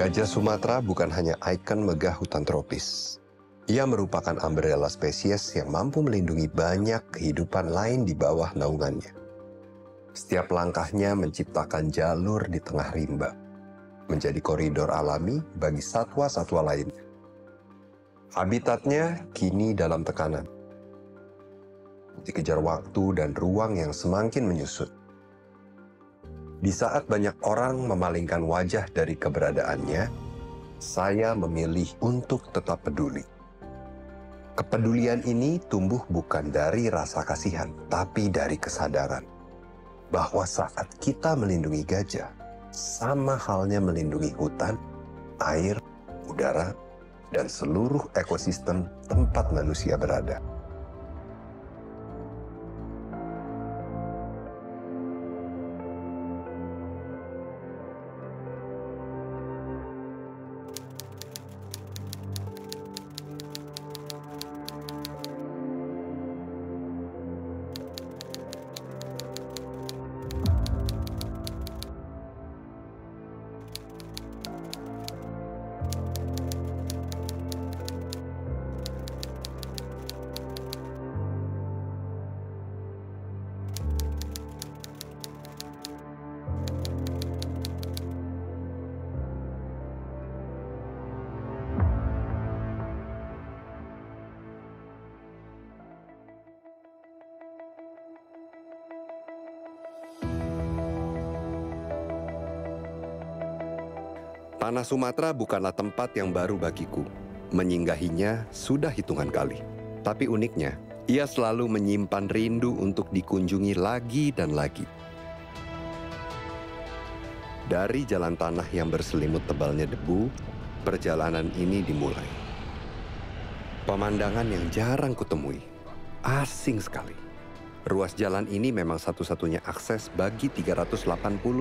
Gajah Sumatera bukan hanya ikon megah hutan tropis. Ia merupakan umbrella spesies yang mampu melindungi banyak kehidupan lain di bawah naungannya. Setiap langkahnya menciptakan jalur di tengah rimba, menjadi koridor alami bagi satwa-satwa lainnya. Habitatnya kini dalam tekanan, dikejar waktu dan ruang yang semakin menyusut. Di saat banyak orang memalingkan wajah dari keberadaannya, saya memilih untuk tetap peduli. Kepedulian ini tumbuh bukan dari rasa kasihan, tapi dari kesadaran bahwa saat kita melindungi gajah, sama halnya melindungi hutan, air, udara, dan seluruh ekosistem tempat manusia berada. Tanah Sumatera bukanlah tempat yang baru bagiku. Menyinggahinya sudah hitungan kali. Tapi uniknya, ia selalu menyimpan rindu untuk dikunjungi lagi dan lagi. Dari jalan tanah yang berselimut tebalnya debu, perjalanan ini dimulai. Pemandangan yang jarang kutemui, asing sekali. Ruas jalan ini memang satu-satunya akses bagi 380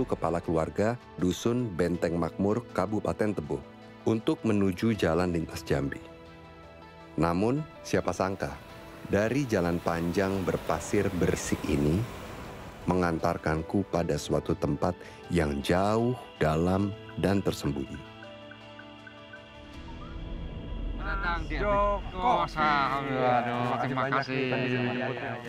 kepala keluarga Dusun Benteng Makmur, Kabupaten Tebo, untuk menuju jalan lintas Jambi. Namun, siapa sangka, dari jalan panjang berpasir bersih ini, mengantarkanku pada suatu tempat yang jauh, dalam, dan tersembunyi. Joko, terima kasih.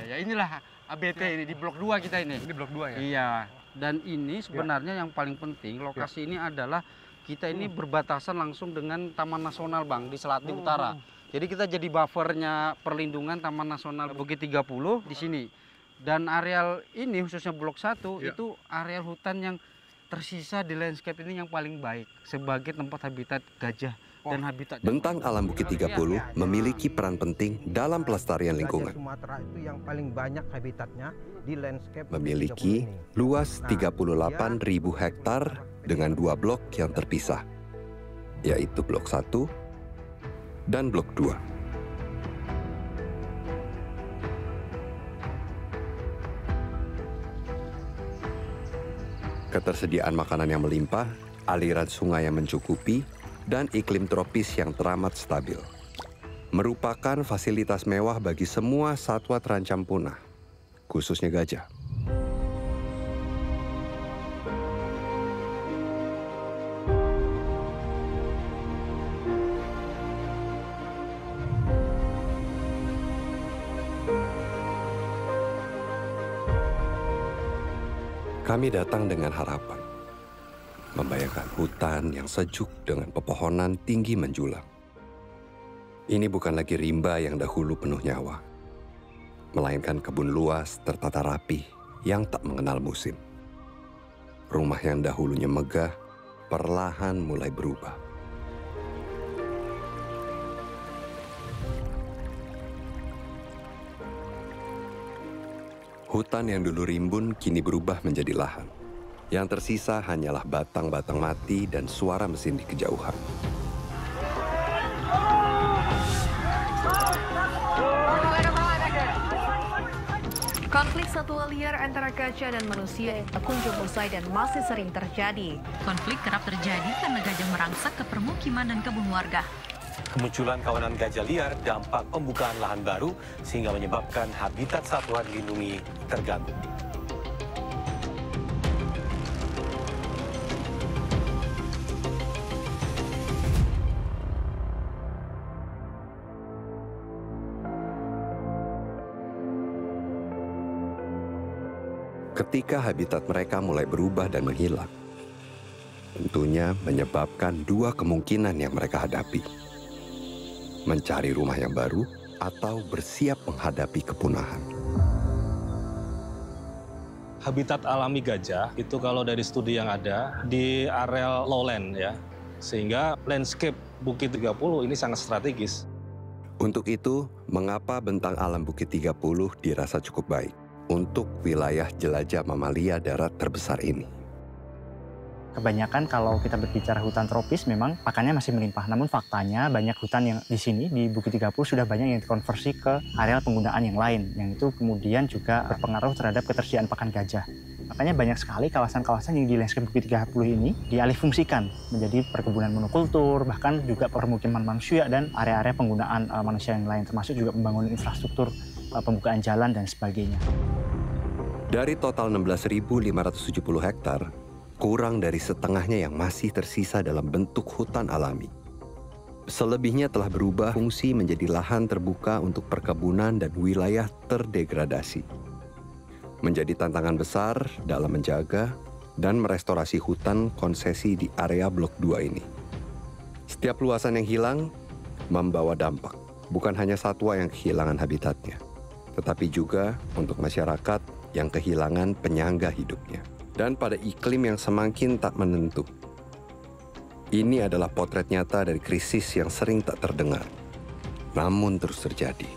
Ya inilah ABT ini di Blok 2 kita ini. Ini Blok 2 ya? Iya. Dan ini sebenarnya yang paling penting, lokasi ini adalah kita ini berbatasan langsung dengan Taman Nasional, Bang, di Selati Utara. Jadi kita jadi buffernya perlindungan Taman Nasional Bukit 30 di sini. Dan areal ini khususnya Blok 1 itu areal hutan yang tersisa di landscape ini yang paling baik sebagai tempat habitat gajah dan habitat. Bentang Alam Bukit 30 memiliki peran penting dalam pelestarian lingkungan. Sumatera itu yang paling banyak habitatnya di landscape Memiliki luas 38.000 hektar dengan 2 blok yang terpisah, yaitu Blok 1 dan Blok 2. Ketersediaan makanan yang melimpah, aliran sungai yang mencukupi, dan iklim tropis yang teramat stabil merupakan fasilitas mewah bagi semua satwa terancam punah, khususnya gajah. Kami datang dengan harapan, membayangkan hutan yang sejuk dengan pepohonan tinggi menjulang. Ini bukan lagi rimba yang dahulu penuh nyawa, melainkan kebun luas tertata rapi yang tak mengenal musim. Rumah yang dahulunya megah, perlahan mulai berubah. Hutan yang dulu rimbun kini berubah menjadi lahan. Yang tersisa hanyalah batang-batang mati dan suara mesin di kejauhan. Konflik satwa liar antara gajah dan manusia tak kunjung usai dan masih sering terjadi. Konflik kerap terjadi karena gajah merangsek ke permukiman dan kebun warga. Kemunculan kawanan gajah liar dampak pembukaan lahan baru sehingga menyebabkan habitat satwa dilindungi terganggu. Ketika habitat mereka mulai berubah dan menghilang, tentunya menyebabkan dua kemungkinan yang mereka hadapi. Mencari rumah yang baru atau bersiap menghadapi kepunahan. Habitat alami gajah itu kalau dari studi yang ada di areal lowland ya. Sehingga landscape Bukit 30 ini sangat strategis. Untuk itu, mengapa bentang alam Bukit 30 dirasa cukup baik untuk wilayah jelajah mamalia darat terbesar ini? Kebanyakan kalau kita berbicara hutan tropis memang pakannya masih melimpah. Namun faktanya banyak hutan yang di sini di Bukit 30 sudah banyak yang dikonversi ke areal penggunaan yang lain. Yang itu kemudian juga berpengaruh terhadap ketersediaan pakan gajah. Makanya banyak sekali kawasan-kawasan yang di landscape Bukit 30 ini dialihfungsikan menjadi perkebunan monokultur, bahkan juga permukiman manusia dan area-area penggunaan manusia yang lain, termasuk juga pembangunan infrastruktur, pembukaan jalan dan sebagainya. Dari total 16.570 hektar, kurang dari setengahnya yang masih tersisa dalam bentuk hutan alami. Selebihnya telah berubah fungsi menjadi lahan terbuka untuk perkebunan dan wilayah terdegradasi. Menjadi tantangan besar dalam menjaga dan merestorasi hutan konsesi di area Blok 2 ini. Setiap luasan yang hilang membawa dampak, bukan hanya satwa yang kehilangan habitatnya, tetapi juga untuk masyarakat yang kehilangan penyangga hidupnya. Dan pada iklim yang semakin tak menentu. Ini adalah potret nyata dari krisis yang sering tak terdengar, namun terus terjadi.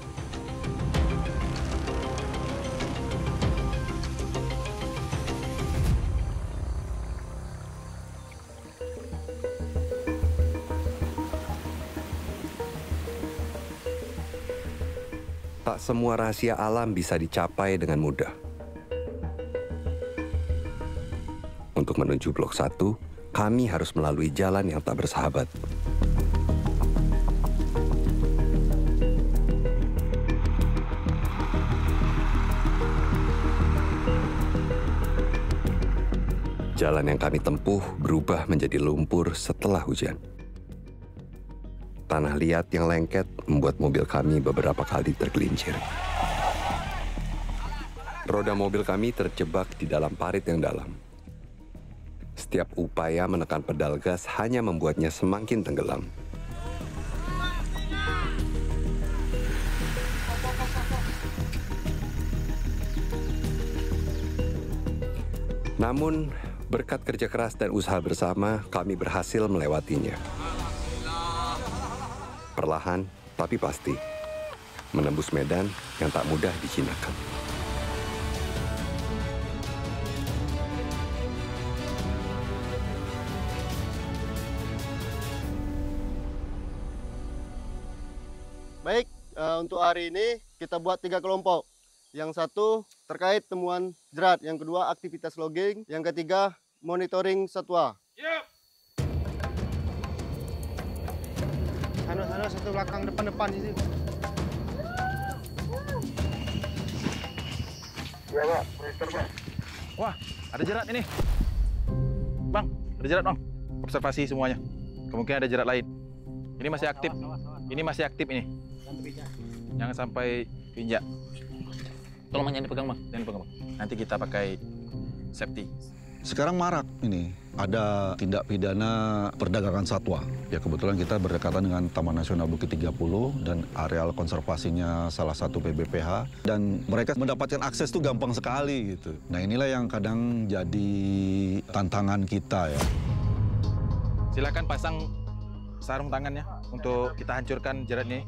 Tak semua rahasia alam bisa dicapai dengan mudah. Untuk menuju Blok 1, kami harus melalui jalan yang tak bersahabat. Jalan yang kami tempuh berubah menjadi lumpur setelah hujan. Tanah liat yang lengket membuat mobil kami beberapa kali tergelincir. Roda mobil kami terjebak di dalam parit yang dalam. Setiap upaya menekan pedal gas hanya membuatnya semakin tenggelam. Namun, berkat kerja keras dan usaha bersama, kami berhasil melewatinya. Perlahan, tapi pasti, menembus medan yang tak mudah dijinakan. Baik, untuk hari ini kita buat 3 kelompok. Yang satu terkait temuan jerat, yang kedua aktivitas logging, yang ketiga monitoring satwa. Sana satu belakang depan situ. Ya, Pak. Monitor, Pak. Wah, ada jerat ini. Bang, ada jerat, Bang. Observasi semuanya. Kemungkinan ada jerat lain. Ini masih aktif. Ini masih aktif ini. Jangan sampai injak. Tolong jangan dipegang, Bang. Jangan dipegang, Bang. Nanti kita pakai safety. Sekarang marak ini, ada tindak pidana perdagangan satwa. Ya kebetulan kita berdekatan dengan Taman Nasional Bukit 30 dan areal konservasinya salah satu PBPH. Dan mereka mendapatkan akses tuh gampang sekali gitu. Nah inilah yang kadang jadi tantangan kita ya. Silakan pasang sarung tangannya untuk kita hancurkan jeratnya.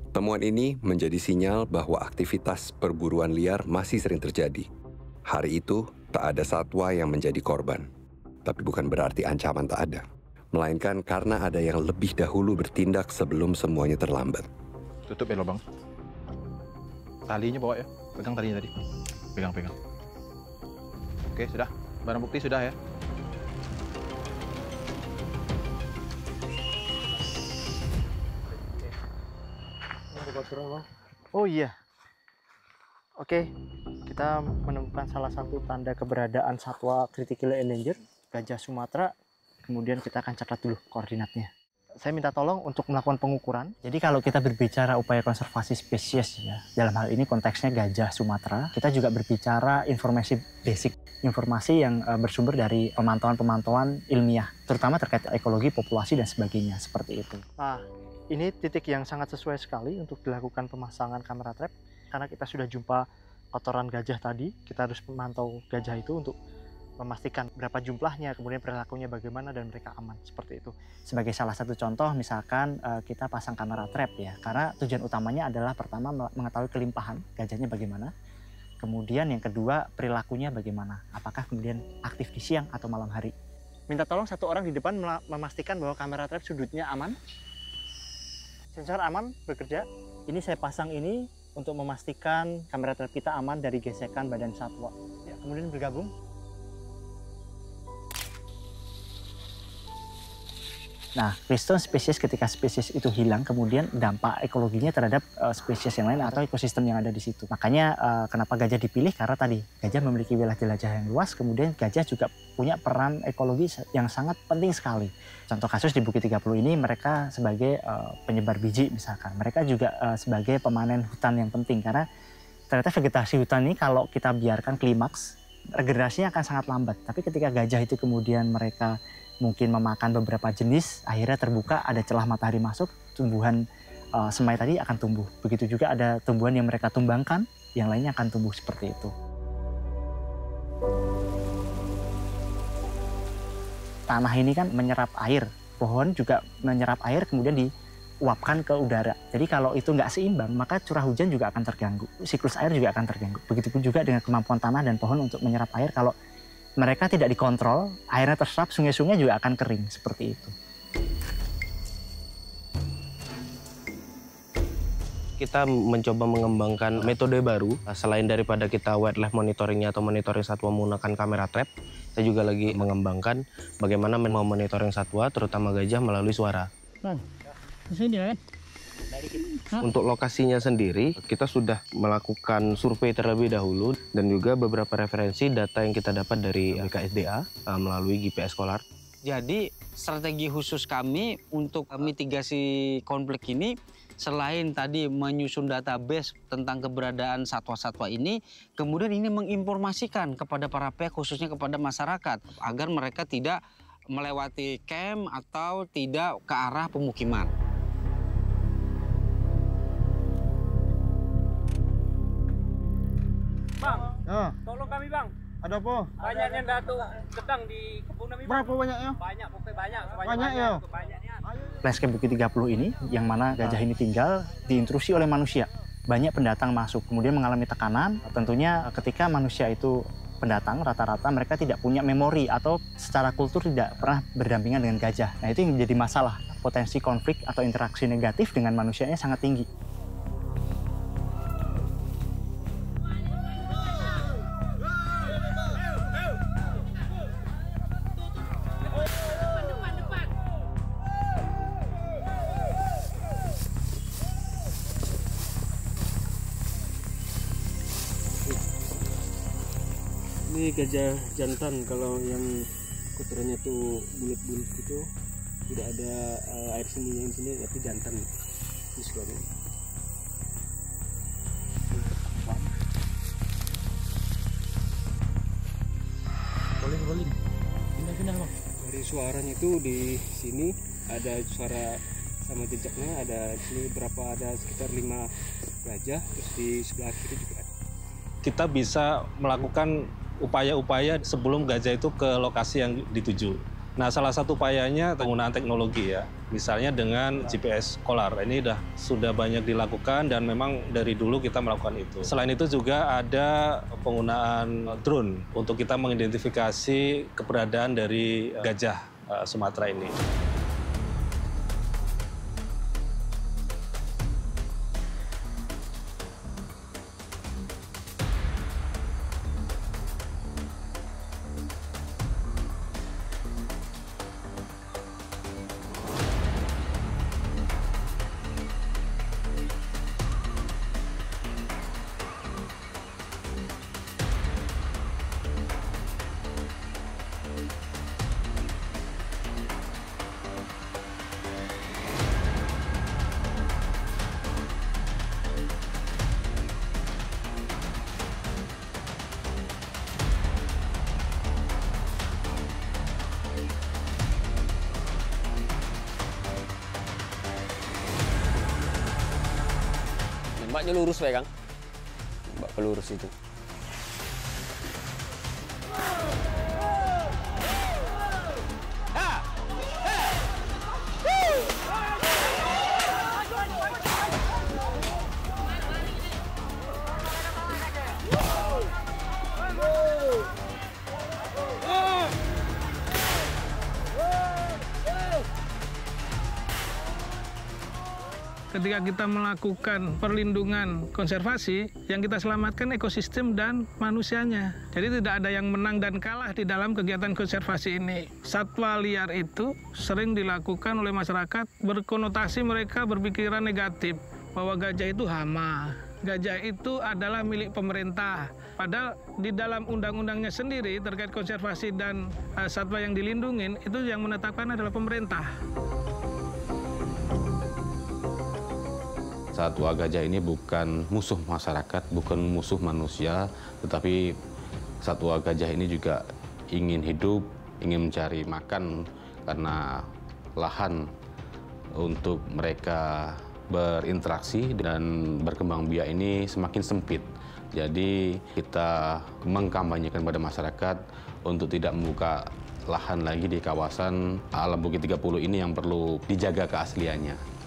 Temuan ini menjadi sinyal bahwa aktivitas perburuan liar masih sering terjadi. Hari itu, Tak ada satwa yang menjadi korban. Tapi bukan berarti ancaman tak ada. Melainkan karena ada yang lebih dahulu bertindak sebelum semuanya terlambat. Tutup ya lubang. Talinya bawa ya. Pegang talinya tadi. Pegang. Oke, sudah. Barang bukti sudah ya. Oh iya. Oke, kita menemukan salah satu tanda keberadaan satwa critically endangered, gajah Sumatera. Kemudian kita akan catat dulu koordinatnya. Saya minta tolong untuk melakukan pengukuran. Jadi kalau kita berbicara upaya konservasi spesies, ya, dalam hal ini konteksnya gajah Sumatera, kita juga berbicara informasi basic, informasi yang bersumber dari pemantauan-pemantauan ilmiah, terutama terkait ekologi, populasi, dan sebagainya, seperti itu. Nah, ini titik yang sangat sesuai sekali untuk dilakukan pemasangan kamera trap, karena kita sudah jumpa kotoran gajah tadi. Kita harus memantau gajah itu untuk memastikan berapa jumlahnya, kemudian perilakunya bagaimana, dan mereka aman, seperti itu. Sebagai salah satu contoh, misalkan kita pasang kamera trap ya, karena tujuan utamanya adalah pertama mengetahui kelimpahan gajahnya bagaimana, kemudian yang kedua perilakunya bagaimana, apakah kemudian aktif di siang atau malam hari. Minta tolong satu orang di depan memastikan bahwa kamera trap sudutnya aman, sensor aman bekerja. Ini saya pasang ini untuk memastikan kamera trap kita aman dari gesekan badan satwa. Ya, kemudian bergabung. Nah, keystone spesies, ketika spesies itu hilang, kemudian dampak ekologinya terhadap spesies yang lain atau ekosistem yang ada di situ. Makanya kenapa gajah dipilih, karena tadi gajah memiliki wilayah jelajah yang luas, kemudian gajah juga punya peran ekologi yang sangat penting sekali. Contoh kasus di Bukit 30 ini, mereka sebagai penyebar biji misalkan. Mereka juga sebagai pemanen hutan yang penting, karena ternyata vegetasi hutan ini kalau kita biarkan klimaks, regenerasinya akan sangat lambat. Tapi ketika gajah itu kemudian mereka mungkin memakan beberapa jenis, akhirnya terbuka, ada celah matahari masuk, tumbuhan semai tadi akan tumbuh. Begitu juga ada tumbuhan yang mereka tumbangkan, yang lainnya akan tumbuh seperti itu. Tanah ini kan menyerap air, pohon juga menyerap air kemudian diuapkan ke udara. Jadi kalau itu nggak seimbang, maka curah hujan juga akan terganggu, siklus air juga akan terganggu. Begitupun juga dengan kemampuan tanah dan pohon untuk menyerap air, kalau mereka tidak dikontrol, airnya terserap, sungai-sungai juga akan kering, seperti itu. Kita mencoba mengembangkan metode baru, selain daripada kita wildlife monitoringnya atau monitoring satwa menggunakan kamera trap, saya juga lagi mengembangkan bagaimana memonitoring satwa, terutama gajah melalui suara. Bang, di sini kan? Untuk lokasinya sendiri, kita sudah melakukan survei terlebih dahulu dan juga beberapa referensi data yang kita dapat dari BKSDA melalui GPS Scholar. Jadi strategi khusus kami untuk mitigasi konflik ini, selain tadi menyusun database tentang keberadaan satwa-satwa ini, kemudian ini menginformasikan kepada para pihak, khususnya kepada masyarakat, agar mereka tidak melewati camp atau tidak ke arah pemukiman. Bang, tolong kami bang. Ada apa? Banyak yang datuk sedang di kebun kami. Berapa banyaknya? Banyak, pokoknya banyak. Banyak ya? Banyaknya. Landscape Bukit 30 ini, yang mana gajah ini tinggal, diintrusi oleh manusia. Banyak pendatang masuk, kemudian mengalami tekanan. Tentunya ketika manusia itu pendatang, rata-rata mereka tidak punya memori atau secara kultur tidak pernah berdampingan dengan gajah. Nah, itu yang menjadi masalah. Potensi konflik atau interaksi negatif dengan manusianya sangat tinggi. Ini gajah jantan, kalau yang kotorannya tuh bulat-bulat gitu, tidak ada air seninya di sini, tapi jantan. Ini sekarang. Rolling. Pindah bang. Dari suaranya itu di sini ada suara sama jejaknya, ada di sini berapa, ada sekitar 5 gajah, terus di sebelah kiri juga ada. Kita bisa melakukan upaya-upaya sebelum gajah itu ke lokasi yang dituju. Nah, salah satu upayanya penggunaan teknologi ya. Misalnya dengan GPS Collar. Ini sudah banyak dilakukan dan memang dari dulu kita melakukan itu. Selain itu juga ada penggunaan drone untuk kita mengidentifikasi keberadaan dari gajah Sumatera ini. Nembaknya lurus ya, Kang? Nembak pelurus itu. Ketika kita melakukan perlindungan konservasi, yang kita selamatkan ekosistem dan manusianya. Jadi tidak ada yang menang dan kalah di dalam kegiatan konservasi ini. Satwa liar itu sering dilakukan oleh masyarakat, berkonotasi mereka berpikiran negatif, bahwa gajah itu hama. Gajah itu adalah milik pemerintah. Padahal di dalam undang-undangnya sendiri terkait konservasi dan satwa yang dilindungi, itu yang menetapkan adalah pemerintah. Satwa gajah ini bukan musuh masyarakat, bukan musuh manusia, tetapi satwa gajah ini juga ingin hidup, ingin mencari makan karena lahan untuk mereka berinteraksi dan berkembang biak ini semakin sempit. Jadi kita mengkampanyekan pada masyarakat untuk tidak membuka lahan lagi di kawasan alam Bukit 30 ini yang perlu dijaga keasliannya.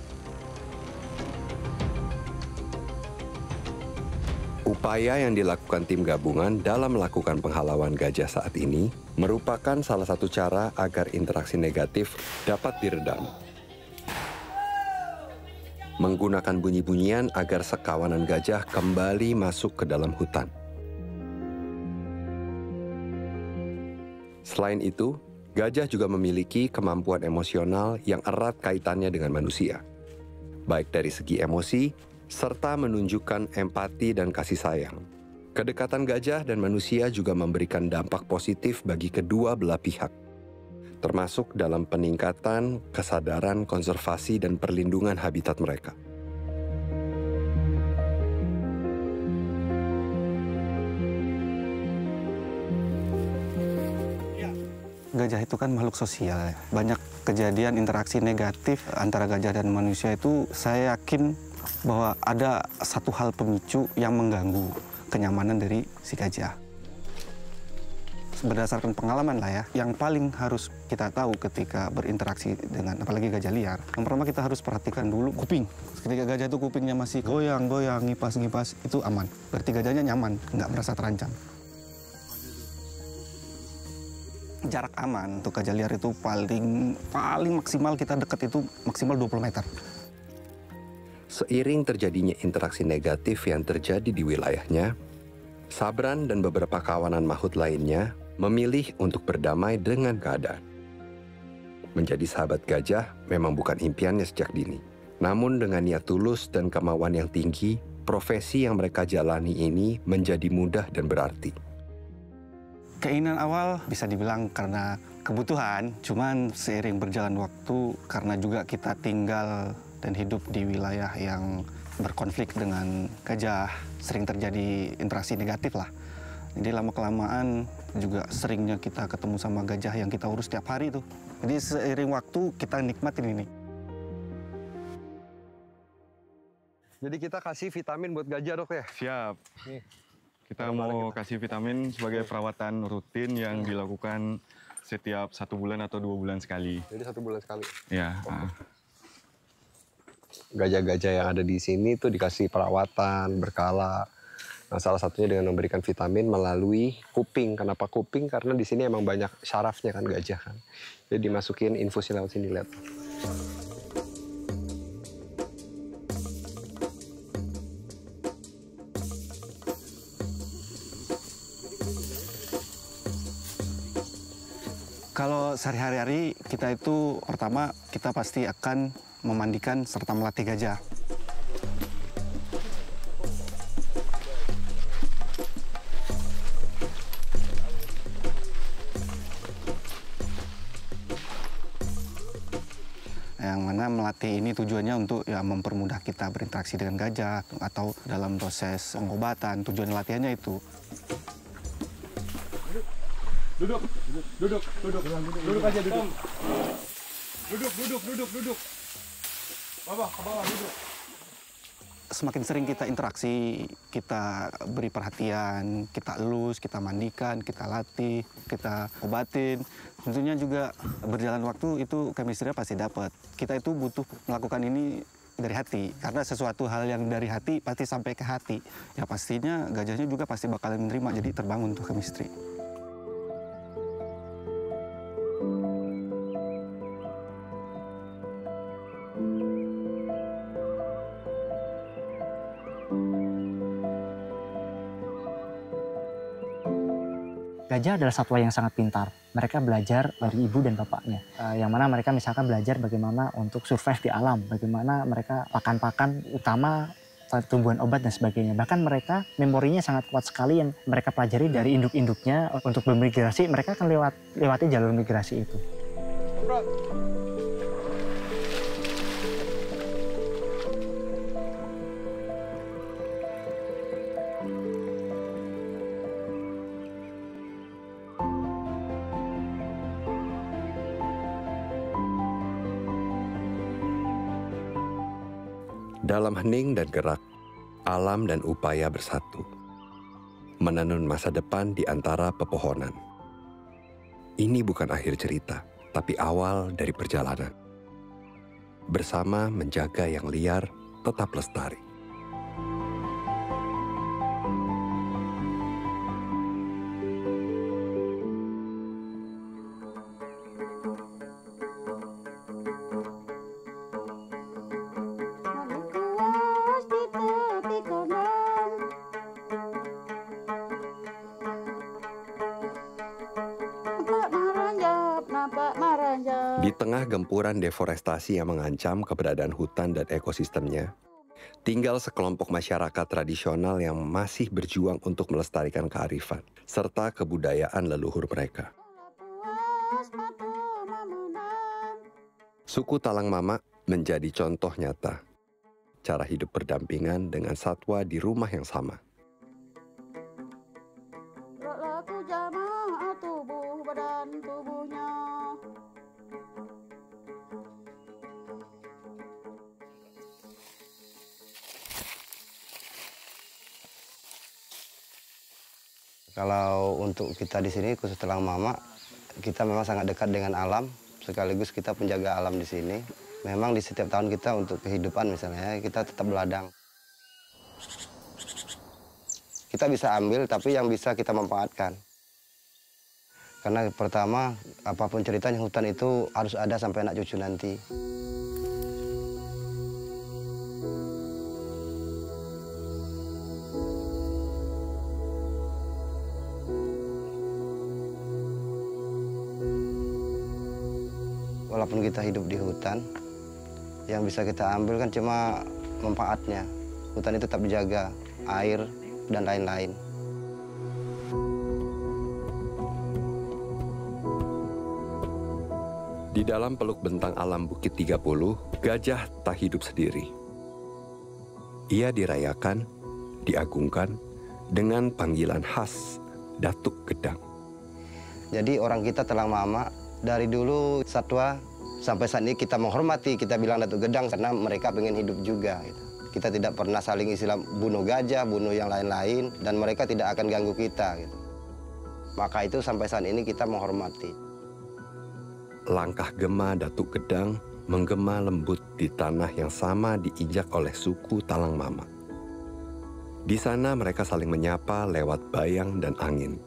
Upaya yang dilakukan tim gabungan dalam melakukan penghalauan gajah saat ini merupakan salah satu cara agar interaksi negatif dapat diredam. Menggunakan bunyi-bunyian agar sekawanan gajah kembali masuk ke dalam hutan. Selain itu, gajah juga memiliki kemampuan emosional yang erat kaitannya dengan manusia, baik dari segi emosi, serta menunjukkan empati dan kasih sayang. Kedekatan gajah dan manusia juga memberikan dampak positif bagi kedua belah pihak, termasuk dalam peningkatan kesadaran konservasi dan perlindungan habitat mereka. Gajah itu kan makhluk sosial ya. Banyak kejadian interaksi negatif antara gajah dan manusia itu saya yakin bahwa ada satu hal pemicu yang mengganggu kenyamanan dari si gajah. Berdasarkan pengalaman lah ya, yang paling harus kita tahu ketika berinteraksi dengan apalagi gajah liar, yang pertama kita harus perhatikan dulu kuping. Ketika gajah itu kupingnya masih goyang-goyang, ngipas-ngipas, itu aman. Berarti gajahnya nyaman, nggak merasa terancam. Jarak aman untuk gajah liar itu paling maksimal kita dekat itu maksimal 20 meter. Seiring terjadinya interaksi negatif yang terjadi di wilayahnya, Sabran dan beberapa kawanan maut lainnya memilih untuk berdamai dengan keadaan. Menjadi sahabat gajah memang bukan impiannya sejak dini. Namun dengan niat tulus dan kemauan yang tinggi, profesi yang mereka jalani ini menjadi mudah dan berarti. Keinginan awal bisa dibilang karena kebutuhan, cuman seiring berjalan waktu karena juga kita tinggal dan hidup di wilayah yang berkonflik dengan gajah, sering terjadi interaksi negatif lah. Jadi lama-kelamaan juga seringnya kita ketemu sama gajah yang kita urus tiap hari tuh. Jadi seiring waktu kita nikmatin ini. Jadi kita kasih vitamin buat gajah, Dok ya? Siap. Kita mau kasih vitamin sebagai perawatan rutin yang dilakukan setiap 1 bulan atau 2 bulan sekali. Jadi 1 bulan sekali? Ya. Gajah-gajah yang ada di sini tuh dikasih perawatan berkala. Nah, salah satunya dengan memberikan vitamin melalui kuping. Kenapa kuping? Karena di sini emang banyak syarafnya kan gajah kan. Jadi dimasukin infusnya lewat sini, lihat. Kalau sehari-hari kita itu pertama kita pasti akan memandikan serta melatih gajah. Yang mana melatih ini tujuannya untuk ya mempermudah kita berinteraksi dengan gajah atau dalam proses pengobatan, tujuan latihannya itu. Duduk aja, duduk. Duduk. Bawah, ke bawah, duduk. Semakin sering kita interaksi, kita beri perhatian, kita elus, kita mandikan, kita latih, kita obatin. Tentunya juga berjalan waktu itu chemistry-nya pasti dapat. Kita itu butuh melakukan ini dari hati, karena sesuatu hal yang dari hati pasti sampai ke hati. Ya pastinya gajahnya juga pasti bakalan menerima, jadi terbangun tuh chemistry. Gajah adalah satwa yang sangat pintar. Mereka belajar dari ibu dan bapaknya. Yang mana mereka misalkan belajar bagaimana untuk survive di alam, bagaimana mereka pakan-pakan utama, tumbuhan obat dan sebagainya. Bahkan mereka memorinya sangat kuat sekali yang mereka pelajari dari induk-induknya untuk bermigrasi. Mereka akan lewati jalur migrasi itu. Dalam hening dan gerak, alam dan upaya bersatu. Menenun masa depan di antara pepohonan. Ini bukan akhir cerita, tapi awal dari perjalanan. Bersama menjaga yang liar tetap lestari. Di tengah gempuran deforestasi yang mengancam keberadaan hutan dan ekosistemnya, tinggal sekelompok masyarakat tradisional yang masih berjuang untuk melestarikan kearifan serta kebudayaan leluhur mereka. Suku Talang Mama menjadi contoh nyata cara hidup berdampingan dengan satwa di rumah yang sama. Kalau untuk kita di sini khusus Talang Mama, kita memang sangat dekat dengan alam, sekaligus kita penjaga alam di sini. Memang di setiap tahun kita untuk kehidupan misalnya, kita tetap beladang. Kita bisa ambil, tapi yang bisa kita manfaatkan. Karena pertama, apapun ceritanya hutan itu harus ada sampai anak cucu nanti. Walaupun kita hidup di hutan, yang bisa kita ambil kan cuma manfaatnya. Hutan itu tetap dijaga, air, dan lain-lain. Di dalam peluk bentang alam Bukit 30, gajah tak hidup sendiri. Ia dirayakan, diagungkan, dengan panggilan khas Datuk Gedang. Jadi orang kita Talang Mama, dari dulu satwa sampai saat ini kita menghormati, kita bilang Datuk Gedang karena mereka pengen hidup juga. Gitu. Kita tidak pernah saling istilah bunuh gajah, bunuh yang lain-lain, dan mereka tidak akan ganggu kita. Gitu. Maka itu sampai saat ini kita menghormati. langkah gema Datuk Gedang menggema lembut di tanah yang sama diinjak oleh suku Talang Mama. Di sana mereka saling menyapa lewat bayang dan angin.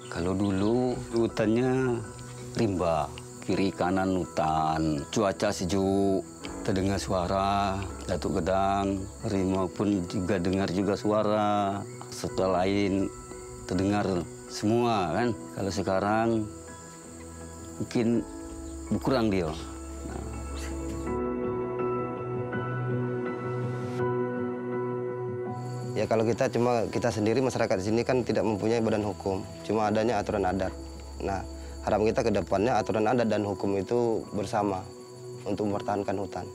Kalau dulu hutannya rimba, kiri kanan hutan, cuaca sejuk, terdengar suara Datuk Gedang, harimau pun juga dengar juga suara, setelah lain terdengar semua kan. Kalau sekarang mungkin berkurang dia. Ya kalau kita sendiri masyarakat di sini kan tidak mempunyai badan hukum, cuma adanya aturan adat. Nah, harapan kita ke depannya aturan adat dan hukum itu bersama untuk mempertahankan hutan.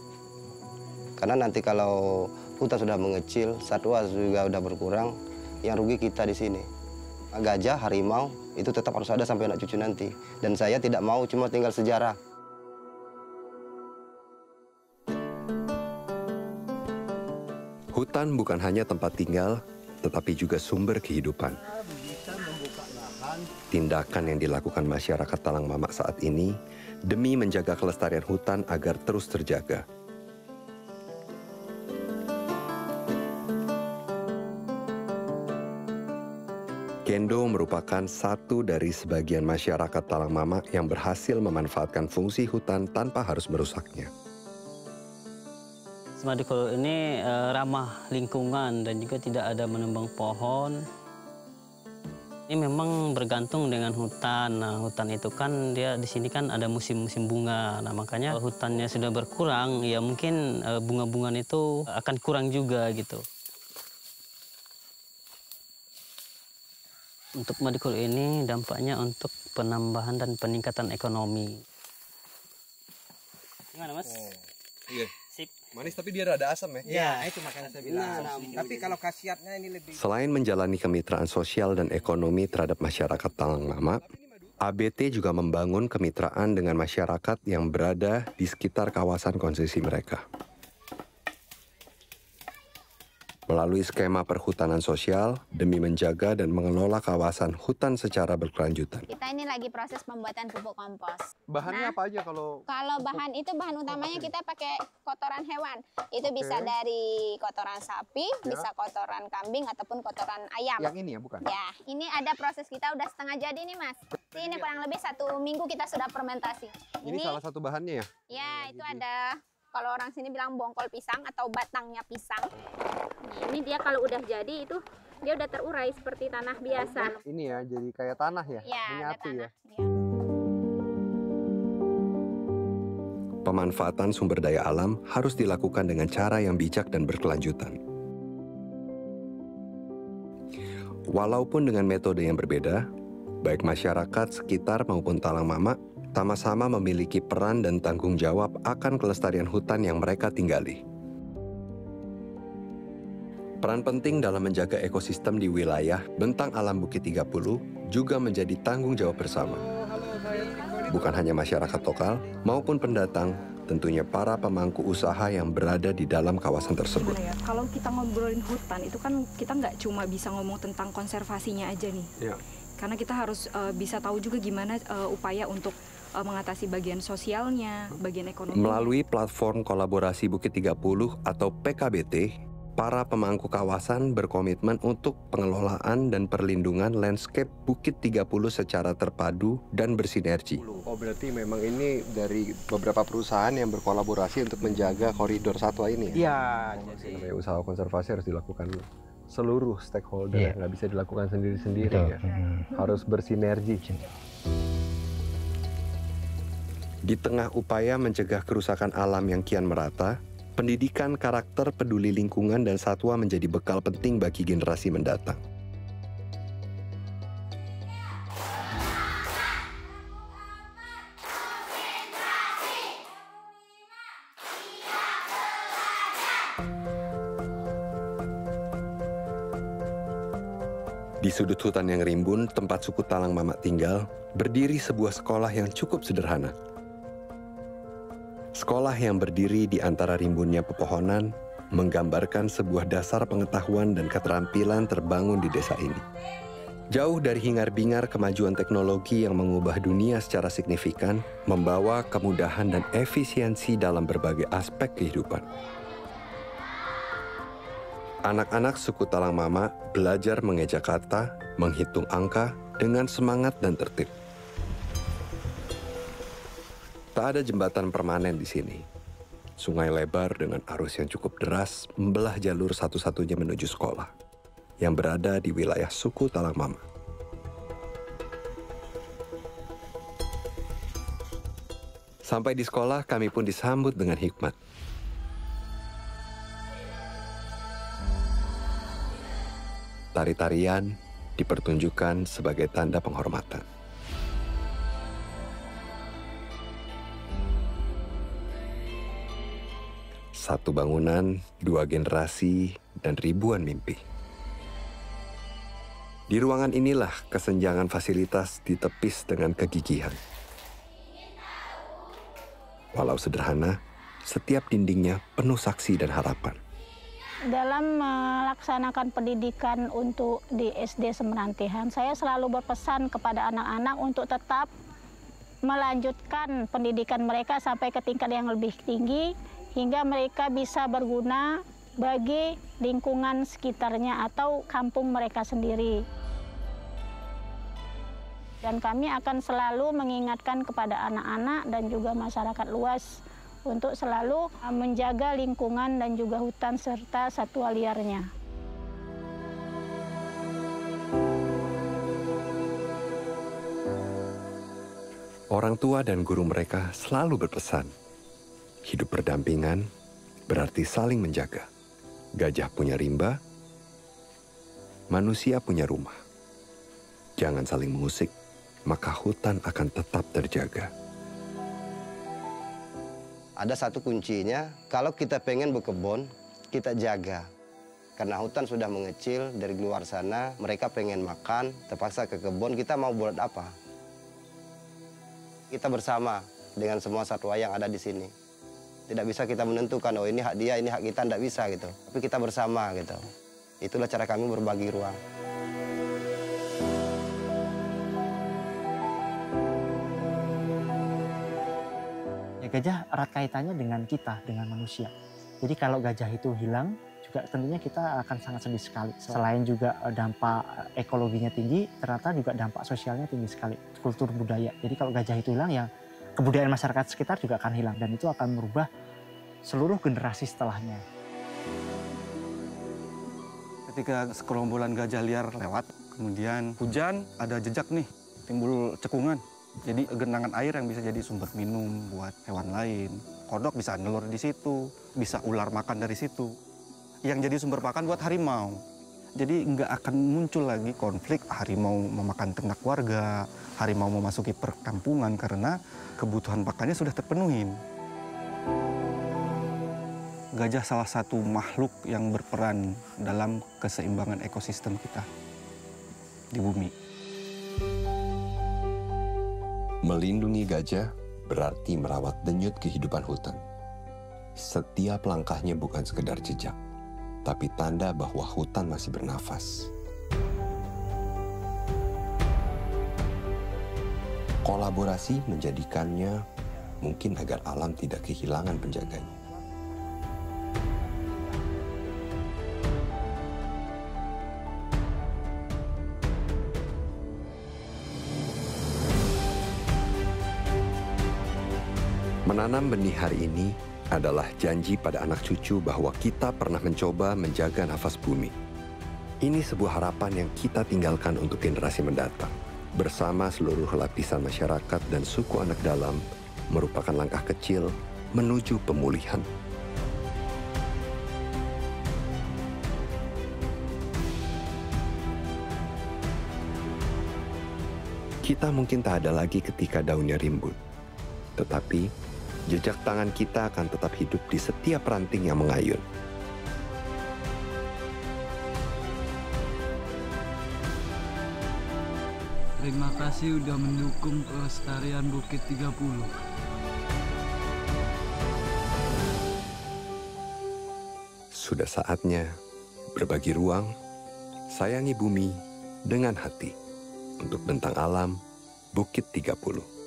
Karena nanti kalau hutan sudah mengecil, satwa juga sudah berkurang, yang rugi kita di sini. Gajah, harimau itu tetap harus ada sampai anak cucu nanti. Dan saya tidak mau cuma tinggal sejarah. Hutan bukan hanya tempat tinggal, tetapi juga sumber kehidupan. Tindakan yang dilakukan masyarakat Talang Mama saat ini demi menjaga kelestarian hutan agar terus terjaga. Kendo merupakan satu dari sebagian masyarakat Talang Mama yang berhasil memanfaatkan fungsi hutan tanpa harus merusaknya. Semadikul ini ramah lingkungan dan juga tidak ada menebang pohon. Ini memang bergantung dengan hutan. Nah, hutan itu kan dia di sini kan ada musim-musim bunga. Nah, makanya kalau hutannya sudah berkurang, ya mungkin bunga-bunga itu akan kurang juga gitu. Untuk Madikul ini dampaknya untuk penambahan dan peningkatan ekonomi. Gimana, Mas? Iya. Sip. Manis tapi dia rada asam ya? Ya, itu makanya saya bilang. Tapi kalau khasiatnya ini lebih... Selain menjalani kemitraan sosial dan ekonomi terhadap masyarakat Talang Mama, ABT juga membangun kemitraan dengan masyarakat yang berada di sekitar kawasan konsesi mereka. Melalui skema perhutanan sosial demi menjaga dan mengelola kawasan hutan secara berkelanjutan. Kita ini lagi proses pembuatan pupuk kompos. Bahannya apa aja kalau bahan itu bahan utamanya kita pakai kotoran hewan. Itu bisa dari kotoran sapi, bisa kotoran kambing ataupun kotoran ayam. Yang ini ya bukan? Ya, ini ada proses kita udah setengah jadi nih Mas. Ini kurang lebih 1 minggu kita sudah fermentasi. Ini salah satu bahannya ya? Ya, itu ada. Kalau orang sini bilang bongkol pisang atau batangnya pisang. Nah, ini dia kalau udah jadi itu dia udah terurai seperti tanah biasa. Ini ya, jadi kayak tanah ya? Ya, menyatu ya? Pemanfaatan sumber daya alam harus dilakukan dengan cara yang bijak dan berkelanjutan. Walaupun dengan metode yang berbeda, baik masyarakat sekitar maupun Talang Mama sama-sama memiliki peran dan tanggung jawab akan kelestarian hutan yang mereka tinggali. Peran penting dalam menjaga ekosistem di wilayah Bentang Alam Bukit 30 juga menjadi tanggung jawab bersama. Bukan hanya masyarakat lokal maupun pendatang, tentunya para pemangku usaha yang berada di dalam kawasan tersebut. Ya, kalau kita ngobrolin hutan itu kan kita nggak cuma bisa ngomong tentang konservasinya aja nih. Ya. Karena kita harus bisa tahu juga gimana upaya untuk mengatasi bagian sosialnya, bagian ekonomi. Melalui platform kolaborasi Bukit 30 atau PKBT, para pemangku kawasan berkomitmen untuk pengelolaan dan perlindungan landscape Bukit 30 secara terpadu dan bersinergi. Oh, berarti memang ini dari beberapa perusahaan yang berkolaborasi untuk menjaga koridor satwa ini ya? Iya. Jadi usaha konservasi harus dilakukan seluruh stakeholder, nggak bisa dilakukan sendiri-sendiri ya. Harus bersinergi. Di tengah upaya mencegah kerusakan alam yang kian merata, pendidikan karakter peduli lingkungan dan satwa menjadi bekal penting bagi generasi mendatang. Di sudut hutan yang rimbun, tempat suku Talang Mama tinggal, berdiri sebuah sekolah yang cukup sederhana. Sekolah yang berdiri di antara rimbunnya pepohonan, menggambarkan sebuah dasar pengetahuan dan keterampilan terbangun di desa ini. Jauh dari hingar-bingar kemajuan teknologi yang mengubah dunia secara signifikan, membawa kemudahan dan efisiensi dalam berbagai aspek kehidupan. Anak-anak suku Talang Mama belajar mengeja kata, menghitung angka dengan semangat dan tertib. Tak ada jembatan permanen di sini. Sungai lebar dengan arus yang cukup deras membelah jalur satu-satunya menuju sekolah yang berada di wilayah suku Talang Mama. Sampai di sekolah, kami pun disambut dengan hikmat. Tari-tarian dipertunjukkan sebagai tanda penghormatan. Satu bangunan, 2 generasi, dan ribuan mimpi. Di ruangan inilah kesenjangan fasilitas ditepis dengan kegigihan. Walau sederhana, setiap dindingnya penuh saksi dan harapan. Dalam melaksanakan pendidikan untuk di SD Semerantihan, saya selalu berpesan kepada anak-anak untuk tetap melanjutkan pendidikan mereka sampai ke tingkat yang lebih tinggi, hingga mereka bisa berguna bagi lingkungan sekitarnya atau kampung mereka sendiri. Dan kami akan selalu mengingatkan kepada anak-anak dan juga masyarakat luas untuk selalu menjaga lingkungan dan juga hutan serta satwa liarnya. Orang tua dan guru mereka selalu berpesan, hidup berdampingan berarti saling menjaga. Gajah punya rimba, manusia punya rumah. Jangan saling mengusik, maka hutan akan tetap terjaga. Ada satu kuncinya, kalau kita pengen berkebun, kita jaga. Karena hutan sudah mengecil, dari luar sana mereka pengen makan, terpaksa ke kebun, kita mau buat apa? Kita bersama dengan semua satwa yang ada di sini. Tidak bisa kita menentukan, oh ini hak dia, ini hak kita, tidak bisa gitu. Tapi kita bersama gitu. Itulah cara kami berbagi ruang. Gajah erat kaitannya dengan kita, dengan manusia. Jadi kalau gajah itu hilang, juga tentunya kita akan sangat sedih sekali. Selain juga dampak ekologinya tinggi, ternyata juga dampak sosialnya tinggi sekali. Kultur budaya. Jadi kalau gajah itu hilang, ya kebudayaan masyarakat sekitar juga akan hilang. Dan itu akan merubah seluruh generasi setelahnya. Ketika sekerombolan gajah liar lewat, kemudian hujan, ada jejak nih, timbul cekungan. Jadi genangan air yang bisa jadi sumber minum buat hewan lain. Kodok bisa nelur di situ, bisa ular makan dari situ. Yang jadi sumber pakan buat harimau. Jadi nggak akan muncul lagi konflik harimau memakan ternak warga, harimau memasuki perkampungan karena kebutuhan pakannya sudah terpenuhi. Gajah salah satu makhluk yang berperan dalam keseimbangan ekosistem kita di bumi. Melindungi gajah berarti merawat denyut kehidupan hutan. Setiap langkahnya bukan sekedar jejak, tapi tanda bahwa hutan masih bernafas. Kolaborasi menjadikannya mungkin agar alam tidak kehilangan penjaganya. Menanam benih hari ini adalah janji pada anak cucu bahwa kita pernah mencoba menjaga nafas bumi. Ini sebuah harapan yang kita tinggalkan untuk generasi mendatang. Bersama seluruh lapisan masyarakat dan suku anak dalam merupakan langkah kecil menuju pemulihan. Kita mungkin tak ada lagi ketika daunnya rimbun, tetapi jejak tangan kita akan tetap hidup di setiap ranting yang mengayun. Terima kasih udah mendukung pelestarian Bukit 30. Sudah saatnya berbagi ruang, sayangi bumi dengan hati. Untuk Bentang Alam, Bukit 30.